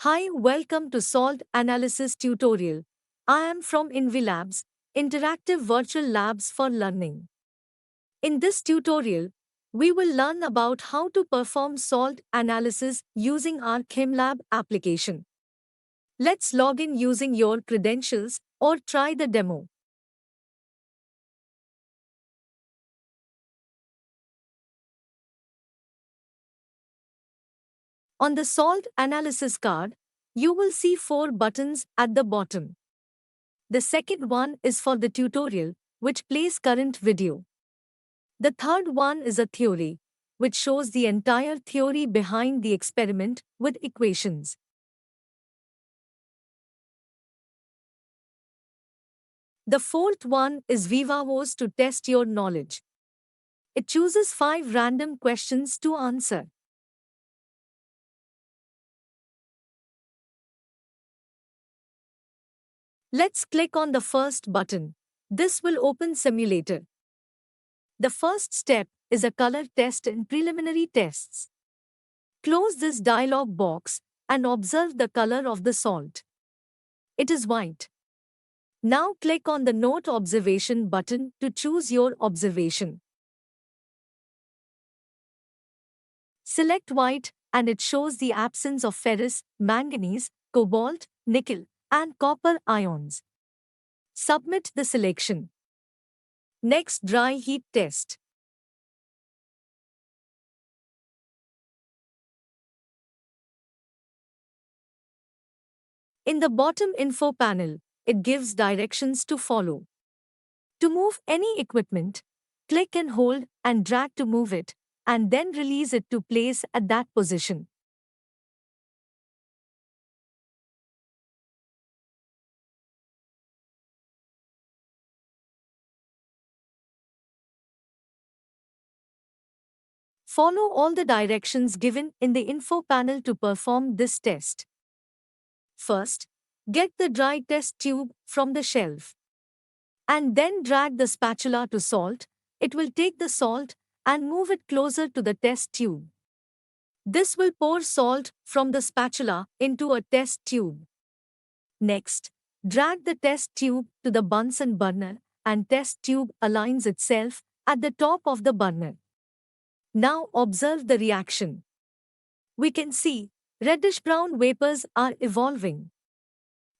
Hi, welcome to Salt Analysis tutorial. I am from InviLabs, Interactive Virtual Labs for Learning. In this tutorial, we will learn about how to perform salt analysis using our ChemLab application. Let's log in using your credentials or try the demo. On the salt analysis card, you will see 4 buttons at the bottom. The second one is for the tutorial, which plays current video. The third one is a theory, which shows the entire theory behind the experiment with equations. The fourth one is Vivavo's to test your knowledge. It chooses 5 random questions to answer. Let's click on the first button. This will open simulator. The first step is a color test in preliminary tests. Close this dialog box and observe the color of the salt. It is white. Now click on the Note Observation button to choose your observation. Select white and it shows the absence of ferrous, manganese, cobalt, nickel, and copper ions. Submit the selection. Next, dry heat test. In the bottom info panel, it gives directions to follow. To move any equipment, click and hold and drag to move it, and then release it to place at that position. Follow all the directions given in the info panel to perform this test. First, get the dry test tube from the shelf. And then drag the spatula to salt. It will take the salt and move it closer to the test tube. This will pour salt from the spatula into a test tube. Next, drag the test tube to the Bunsen burner and test tube aligns itself at the top of the burner. Now observe the reaction. We can see reddish-brown vapors are evolving.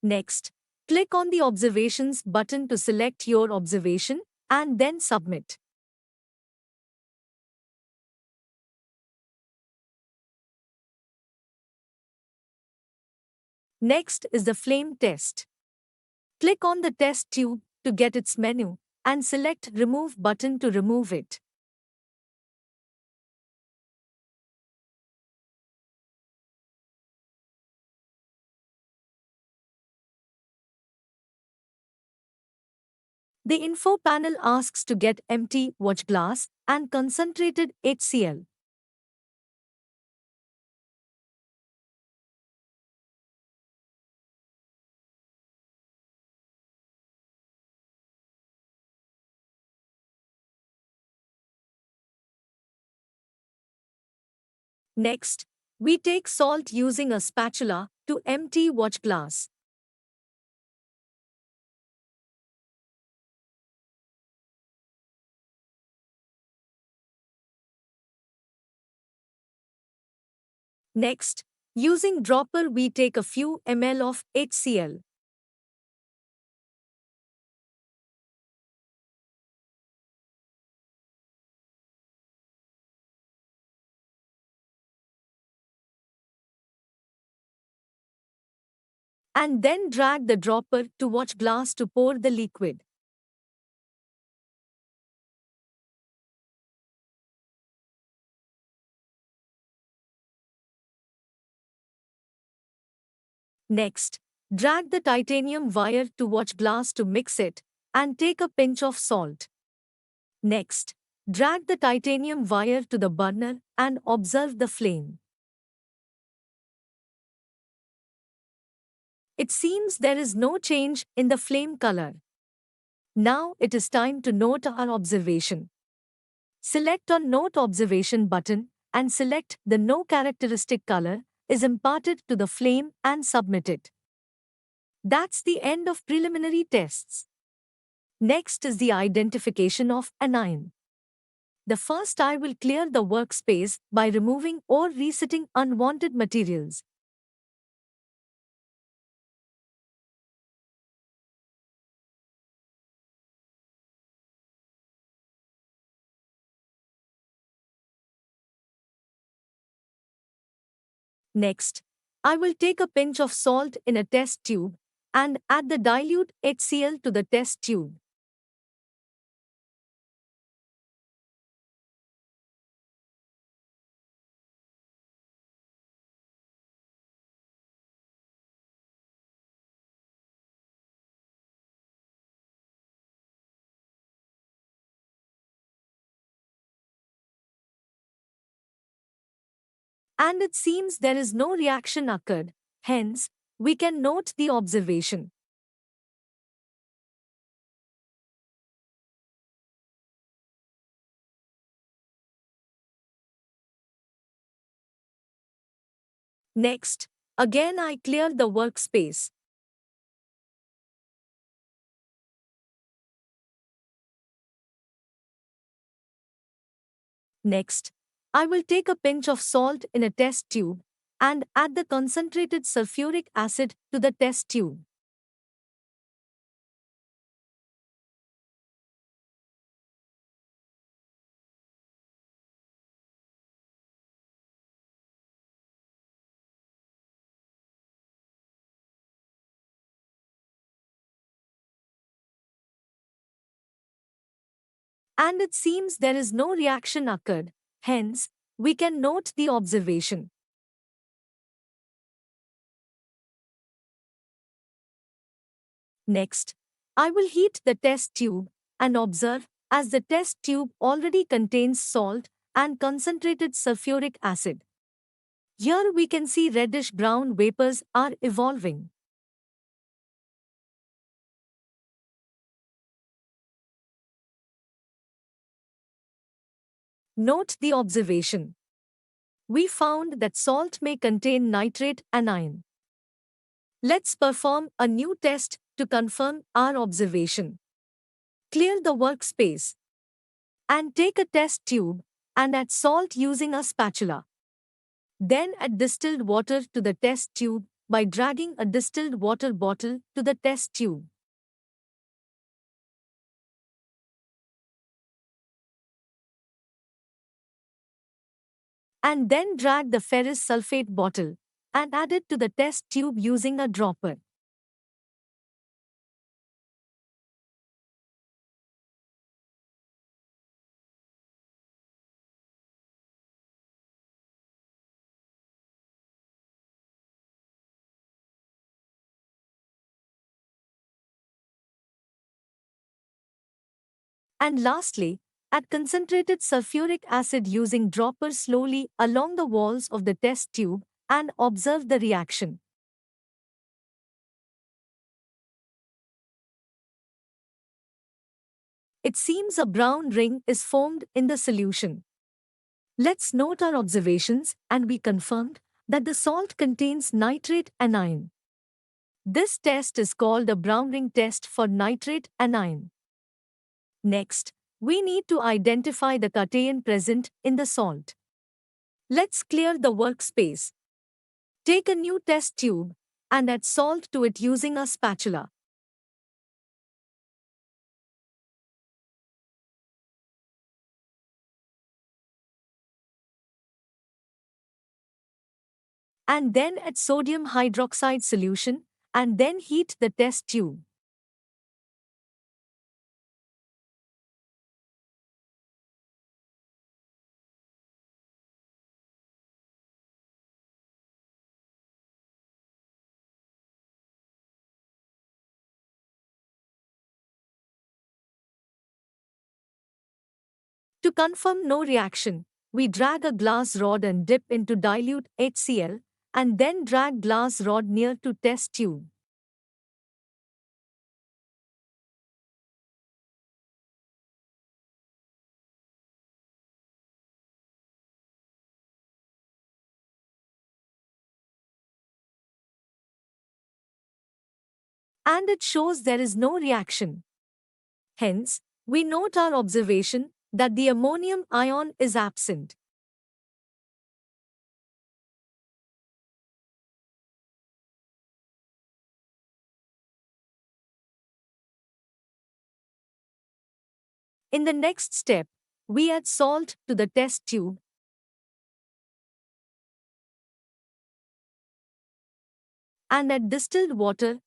Next, click on the Observations button to select your observation and then submit. Next is the flame test. Click on the test tube to get its menu and select Remove button to remove it. The info panel asks to get empty watch glass and concentrated HCl. Next, we take salt using a spatula to empty watch glass. Next, using dropper we take a few ml of HCl. And then drag the dropper to watch glass to pour the liquid. Next, drag the titanium wire to watch glass to mix it and take a pinch of salt. Next, drag the titanium wire to the burner and observe the flame. It seems there is no change in the flame color. Now it is time to note our observation. Select on Note Observation button and select the No Characteristic Color is imparted to the flame and submitted. That's the end of preliminary tests. Next is the identification of anion. The first I will clear the workspace by removing or resetting unwanted materials. Next, I will take a pinch of salt in a test tube and add the dilute HCl to the test tube. And it seems there is no reaction occurred. Hence, we can note the observation. Next, again I clear the workspace. Next, I will take a pinch of salt in a test tube and add the concentrated sulfuric acid to the test tube. And it seems there is no reaction occurred. Hence, we can note the observation. Next, I will heat the test tube and observe as the test tube already contains salt and concentrated sulfuric acid. Here we can see reddish-brown vapors are evolving. Note the observation. We found that salt may contain nitrate anion. Let's perform a new test to confirm our observation. Clear the workspace and take a test tube and add salt using a spatula. Then add distilled water to the test tube by dragging a distilled water bottle to the test tube. And then drag the ferrous sulfate bottle and add it to the test tube using a dropper. And lastly, add concentrated sulfuric acid using droppers slowly along the walls of the test tube and observe the reaction. It seems a brown ring is formed in the solution. Let's note our observations, and we confirmed that the salt contains nitrate anion. This test is called a brown ring test for nitrate anion. Next, we need to identify the cation present in the salt. Let's clear the workspace. Take a new test tube and add salt to it using a spatula. And then add sodium hydroxide solution and then heat the test tube. To confirm no reaction, we drag a glass rod and dip into dilute HCl and then drag glass rod near to test tube. and it shows there is no reaction. Hence, we note our observation that the ammonium ion is absent. In the next step, we add salt to the test tube and add distilled water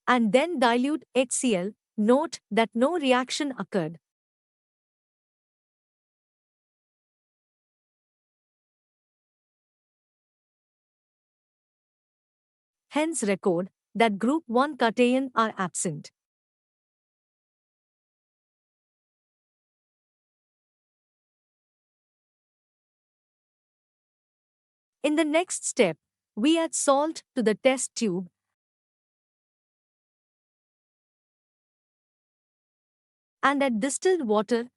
and then dilute HCl. Note that no reaction occurred. Hence record that group 1 cation are absent. In the next step, we add salt to the test tube and add distilled water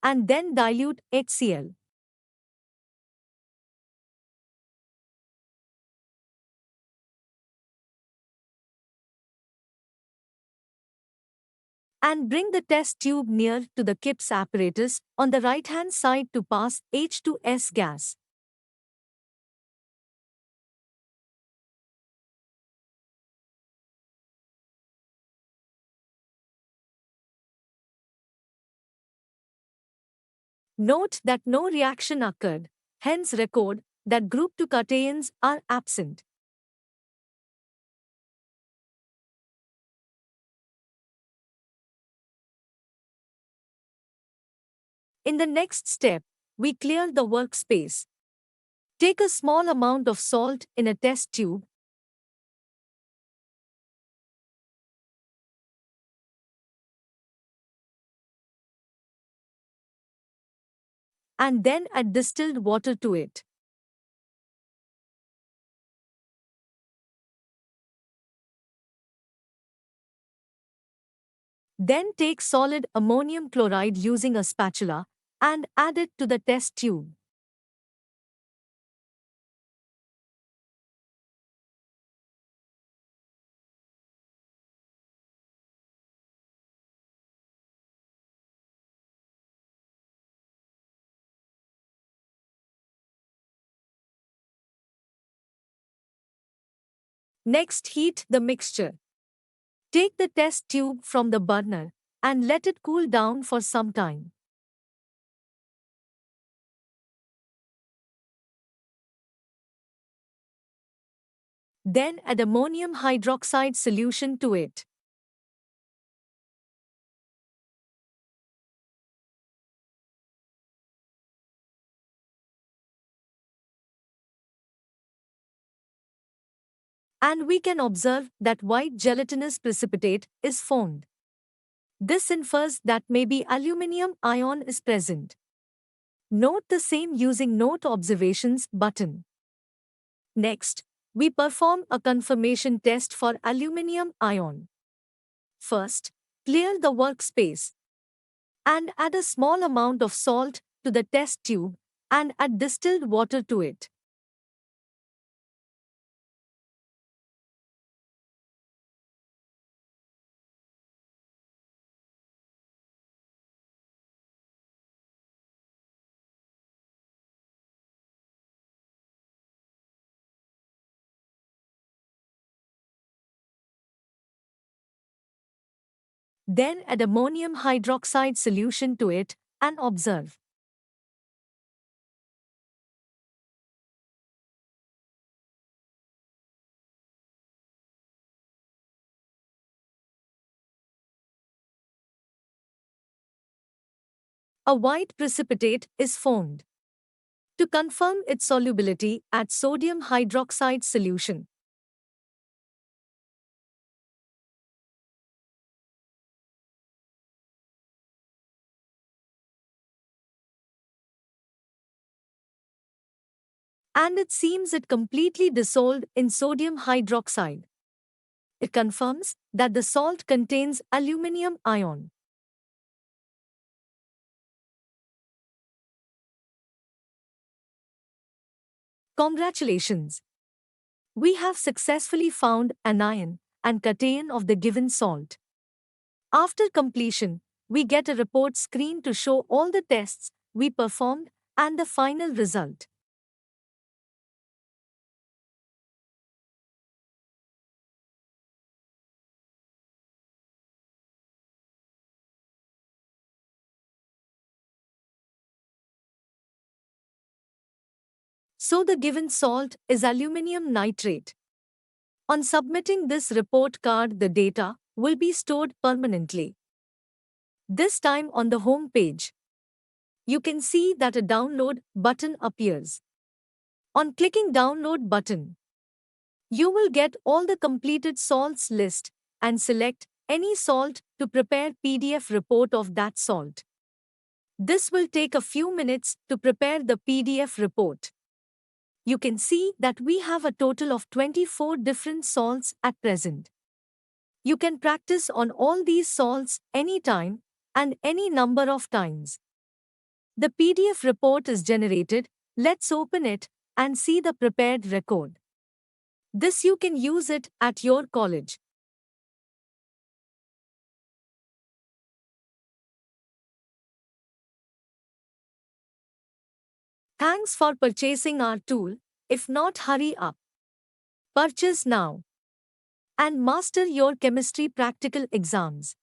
and then dilute HCl. And bring the test tube near to the Kipps apparatus on the right-hand side to pass H2S gas. Note that no reaction occurred, hence record that group 2 cations are absent. In the next step, we clear the workspace. Take a small amount of salt in a test tube and then add distilled water to it. Then take solid ammonium chloride using a spatula and add it to the test tube. Next, heat the mixture. Take the test tube from the burner and let it cool down for some time. Then add ammonium hydroxide solution to it. And we can observe that white gelatinous precipitate is formed. This infers that maybe aluminium ion is present. Note the same using Note Observations button. Next, we perform a confirmation test for aluminium ion. First, clear the workspace and add a small amount of salt to the test tube and add distilled water to it. Then add ammonium hydroxide solution to it and observe. A white precipitate is formed. To confirm its solubility, add sodium hydroxide solution. And it seems it completely dissolved in sodium hydroxide. It confirms that the salt contains aluminium ion. Congratulations! We have successfully found anion and cation of the given salt. After completion, we get a report screen to show all the tests we performed and the final result. So the given salt is aluminium nitrate. On submitting this report card, the data will be stored permanently. This time on the home page, you can see that a download button appears. On clicking download button, you will get all the completed salts list and select any salt to prepare PDF report of that salt. This will take a few minutes to prepare the PDF report. You can see that we have a total of 24 different salts at present. You can practice on all these salts anytime and any number of times. The PDF report is generated. Let's open it and see the prepared record. This you can use it at your college. Thanks for purchasing our tool. If not, hurry up. Purchase now and master your chemistry practical exams.